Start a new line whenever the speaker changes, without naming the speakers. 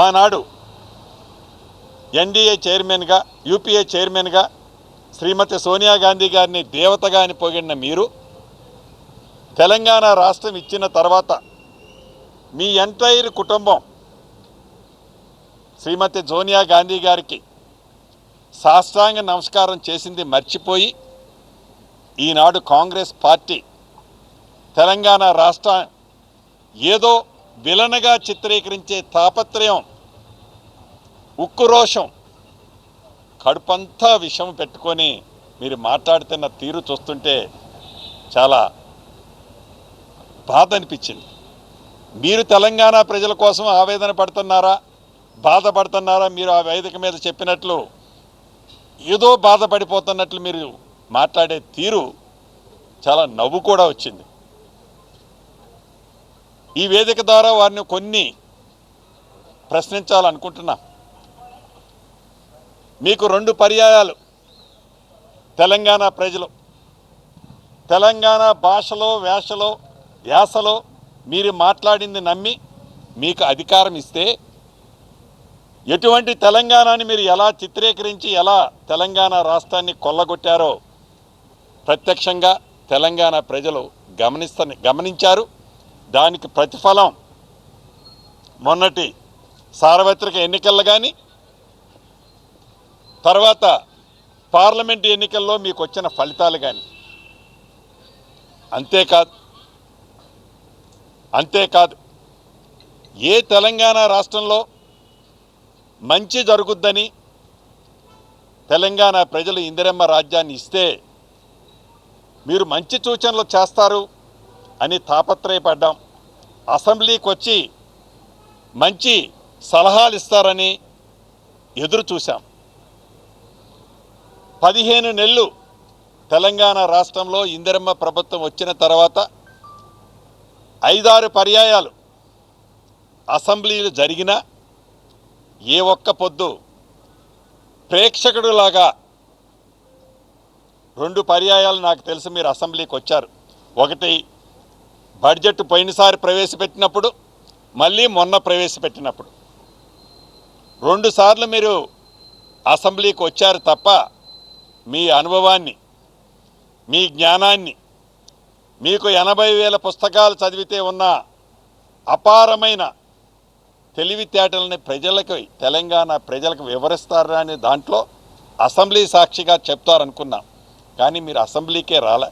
ఆనాడు ఎన్డీఏ చైర్మన్గా యూపీఏ చైర్మన్గా శ్రీమతి సోనియా గాంధీ గారిని దేవతగా అని పొగిడిన మీరు తెలంగాణ రాష్ట్రం ఇచ్చిన తర్వాత మీ ఎంటైర్ కుటుంబం శ్రీమతి సోనియా గాంధీ గారికి సాష్టాంగ నమస్కారం చేసింది మర్చిపోయి ఈనాడు కాంగ్రెస్ పార్టీ తెలంగాణ రాష్ట్ర ఏదో విలనగా చిత్రీకరించే తాపత్రయం, ఉక్కురోషం, కడుపంతా విషం పెట్టుకొని మీరు మాట్లాడుతున్న తీరు చూస్తుంటే చాలా బాధ అనిపించింది. మీరు తెలంగాణ ప్రజల కోసం ఆవేదన పడుతున్నారా, బాధపడుతున్నారా? మీరు ఆ వేదిక మీద చెప్పినట్లు ఏదో బాధపడిపోతున్నట్లు మీరు మాట్లాడే తీరు చాలా నవ్వు కూడా వచ్చింది. ఈ వేదిక ద్వారా వారిని కొన్ని ప్రశ్నించాలనుకుంటున్నా. మీకు 2 పర్యాయాలు తెలంగాణ ప్రజలు తెలంగాణ భాషలో యాసలో మీరు మాట్లాడింది నమ్మి మీకు అధికారం ఇస్తే ఎటువంటి తెలంగాణని మీరు ఎలా చిత్రీకరించి ఎలా తెలంగాణ రాష్ట్రాన్ని కొల్లగొట్టారో ప్రత్యక్షంగా తెలంగాణ ప్రజలు గమనించారు. దానికి ప్రతిఫలం మొన్నటి సార్వత్రిక ఎన్నికల్లో కానీ తర్వాత పార్లమెంటు ఎన్నికల్లో మీకు వచ్చిన ఫలితాలు కానీ. అంతేకాదు ఏ తెలంగాణ రాష్ట్రంలో మంచి జరుగుద్దని తెలంగాణ ప్రజలు ఇందిరమ్మ రాజ్యాన్ని ఇస్తే మీరు మంచి సూచనలు చేస్తారు అని తాపత్రయపడ్డాం. అసెంబ్లీకి వచ్చి మంచి సలహాలు ఇస్తారని ఎదురు చూశాం. 15 నెలలు తెలంగాణ రాష్ట్రంలో ఇందిరమ్మ ప్రభుత్వం వచ్చిన తర్వాత 5-6 పర్యాయాలు అసెంబ్లీలు జరిగినా ఏ ఒక్క పొద్దు ప్రేక్షకుడులాగా 2 పర్యాయాలు నాకు తెలుసు మీరు అసెంబ్లీకి వచ్చారు. ఒకటి బడ్జెట్ పోయినసారి ప్రవేశపెట్టినప్పుడు, మళ్ళీ మొన్న ప్రవేశపెట్టినప్పుడు 2 సార్లు మీరు అసెంబ్లీకి వచ్చారు తప్ప మీ అనుభవాన్ని, మీ జ్ఞానాన్ని, మీకు 80,000 పుస్తకాలు చదివితే ఉన్న అపారమైన తెలివితేటలని తెలంగాణ ప్రజలకు వివరిస్తారని దాంట్లో అసెంబ్లీ సాక్షిగా చెప్తారనుకున్నాం. కానీ మీరు అసెంబ్లీకే రాలే.